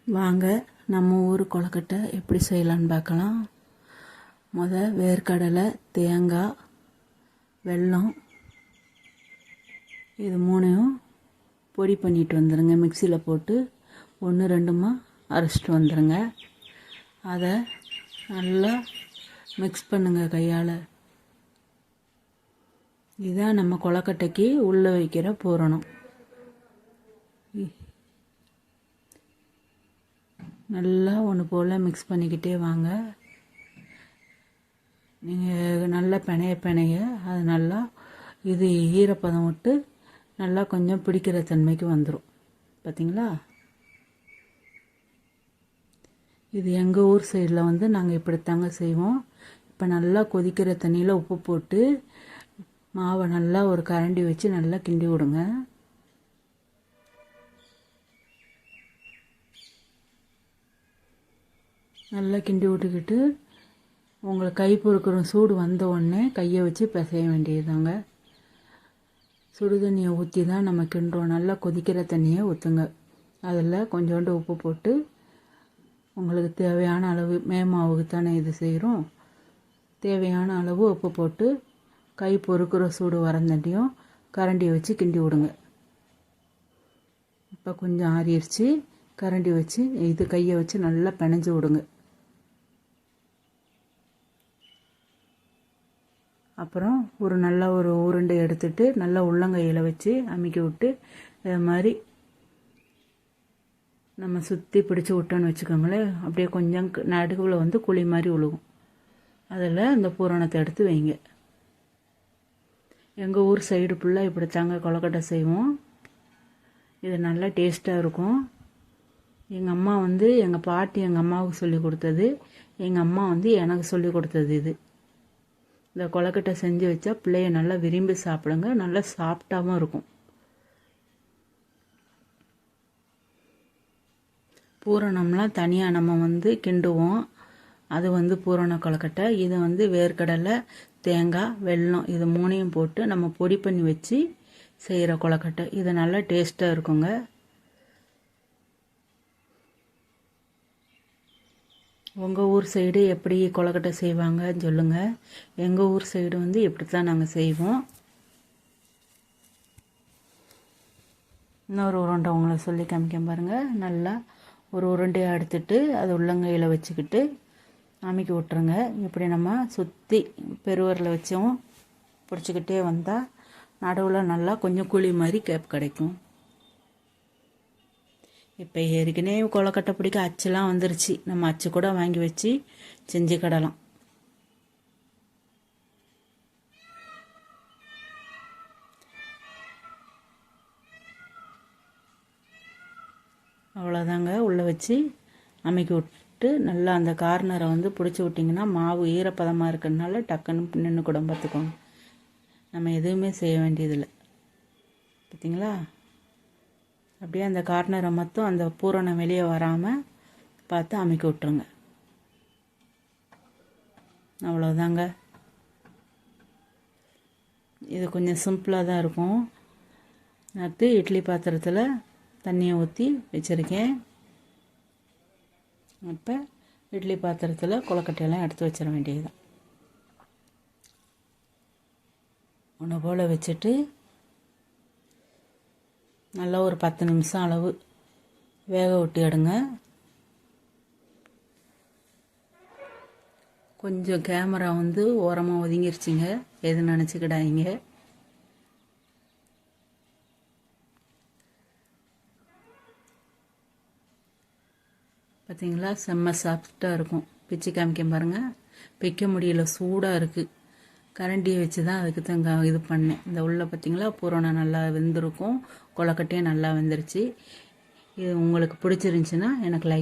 வாங்க நம்ம ஊர் கொழுக்கட்டை எப்படி செய்யலான்னு பார்க்கலாம். வேர்க்கடலை, தேங்காய், வெல்லம் இது மூணையும் பொடி பண்ணிட்டு வந்துடுங்க. மிக்சியில் போட்டு 1-2 அரைச்சிட்டு வந்துடுங்க. அதை நல்லா மிக்ஸ் பண்ணுங்க கையால். இதுதான் நம்ம கொழுக்கட்டைக்கு உள்ளே வைக்கிற பூரணம். நல்லா ஒன்று போல் மிக்ஸ் பண்ணிக்கிட்டே வாங்க. நீங்கள் நல்லா பிணைய அது நல்லா இது ஈரப்பதம் விட்டு நல்லா கொஞ்சம் பிடிக்கிற தன்மைக்கு வந்துடும். பார்த்தீங்களா? இது எங்கள் ஊர் சைடில் நாங்கள் இப்படித்தாங்க செய்வோம். இப்போ நல்லா கொதிக்கிற தண்ணியில் உப்பு போட்டு மாவை நல்லா ஒரு கரண்டி வச்சு நல்லா கிண்டி விடுங்க. நல்லா கிண்டி விட்டுக்கிட்டு உங்களுக்கு கை பொறுக்கிற சூடு வந்த உடனே கையை வச்சு பிசைய வேண்டியதுதாங்க. சுடு தண்ணியை ஊற்றி தான் நம்ம கிண்டுறோம். நல்லா கொதிக்கிற தண்ணியை ஊற்றுங்க. அதில் கொஞ்சோண்டு உப்பு போட்டு உங்களுக்கு தேவையான அளவு, மேமாவுக்கு தானே இது செய்கிறோம், தேவையான அளவு உப்பு போட்டு கை பொறுக்கிற சூடு வரந்தாண்டியும் கரண்டியை வச்சு கிண்டி விடுங்க. இப்போ கொஞ்சம் ஆறிடுச்சு. கரண்டி வச்சு இது கையை வச்சு நல்லா பிணைஞ்சு விடுங்க. அப்புறம் நல்ல ஒரு உருண்டை எடுத்துட்டு நல்லா உள்ளங்கையில் வச்சு அமுக்கி விட்டு இது மாதிரி நம்ம சுற்றி பிடிச்சி விட்டோன்னு வச்சுக்கோங்களேன். அப்படியே கொஞ்சம் நடுவில் குழி மாதிரி விழுகும். அதில் இந்த பூரணத்தை எடுத்து வைங்க. எங்கள் ஊர் சைடு ஃபுல்லாக இப்படி தாங்க கொழுக்கட்டை செய்வோம். இது நல்லா டேஸ்ட்டாக இருக்கும். எங்கள் அம்மா எங்கள் பாட்டி எங்கள் அம்மாவுக்கு சொல்லி கொடுத்தது, எங்கள் அம்மா எனக்கு சொல்லி கொடுத்தது. இந்த கொழுக்கட்டை செஞ்சு வச்சா பிள்ளைய நல்லா விரும்பி சாப்பிடுங்க. நல்லா சாஃப்டாகவும் இருக்கும். பூரணம்லாம் தனியாக நம்ம கிண்டுவோம். அது பூரண கொழுக்கட்டை. இது வேர்க்கடலை, தேங்காய், வெல்லம் இது மூணையும் போட்டு நம்ம பொடி பண்ணி வச்சு செய்கிற கொழுக்கட்டை. இது நல்லா டேஸ்ட்டாக இருக்குங்க. உங்கள் ஊர் சைடு எப்படி கொழுக்கட்டை செய்வாங்கன்னு சொல்லுங்கள். எங்கள் ஊர் சைடு இப்படி தான் நாங்கள் செய்வோம். இன்னொரு உருண்டை உங்களை சொல்லி காமிக்க பாருங்கள். நல்லா ஒரு உருண்டையை எடுத்துட்டு அது உள்ளங்கையில் வச்சுக்கிட்டு அமுக்கி விட்டுருங்க. இப்படி நம்ம சுற்றி பெருவரில் வச்சும் பிடிச்சிக்கிட்டே வந்தால் நடுவில் நல்லா கொஞ்சம் குழி மாதிரி கேப் கிடைக்கும். இப்போ ஏற்கனவே கொழுக்கட்டை பிடிக்க அச்சுலாம் வந்துருச்சு. நம்ம அச்சு கூட வாங்கி வச்சு செஞ்சுக்கிடலாம். அவ்வளோதாங்க. உள்ளே வச்சு அமைக்கி விட்டு நல்லா அந்த கார்னரை பிடிச்சி விட்டிங்கன்னா மாவு ஈரப்பதமாக இருக்கிறதுனால டக்குன்னு நின்று கூட பார்த்துக்கோங்க. நம்ம எதுவுமே செய்ய வேண்டியதில்லை. பார்த்தீங்களா? அப்படியே அந்த கார்னரை மட்டும் அந்த பூரணம் வெளியே வராமல் பார்த்து அமைக்க விட்டுருங்க. அவ்வளோதாங்க. இது கொஞ்சம் சிம்பிளாக தான் இருக்கும். அடுத்து இட்லி பாத்திரத்தில் தண்ணியை ஊற்றி வச்சுருக்கேன். இப்போ இட்லி பாத்திரத்தில் கொழுக்கட்டையெல்லாம் எடுத்து வச்சிட வேண்டியதுதான். ஒன்று போல் வச்சுட்டு நல்லா ஒரு 10 நிமிஷம் அளவு வேக விட்டு எடுங்க. கொஞ்சம் கேமரா ஓரமாக ஒதுங்கிருச்சிங்க, எது நினச்சிக்கிடாதீங்க. பார்த்தீங்களா? செம்ம சாஃப்டாக இருக்கும். பிச்சு காமிக்க பாருங்கள். பிக்க முடியல, சூடாக இருக்குது. கரண்டியை வச்சு தான் அதுக்கு தான் இது பண்ணேன். இந்த உள்ள பார்த்தீங்களா பூரணம் நல்லா வெந்திருக்கும். கொழுக்கட்டையும் நல்லா வெந்துருச்சு. இது உங்களுக்கு பிடிச்சிருந்துச்சின்னா எனக்கு லைக்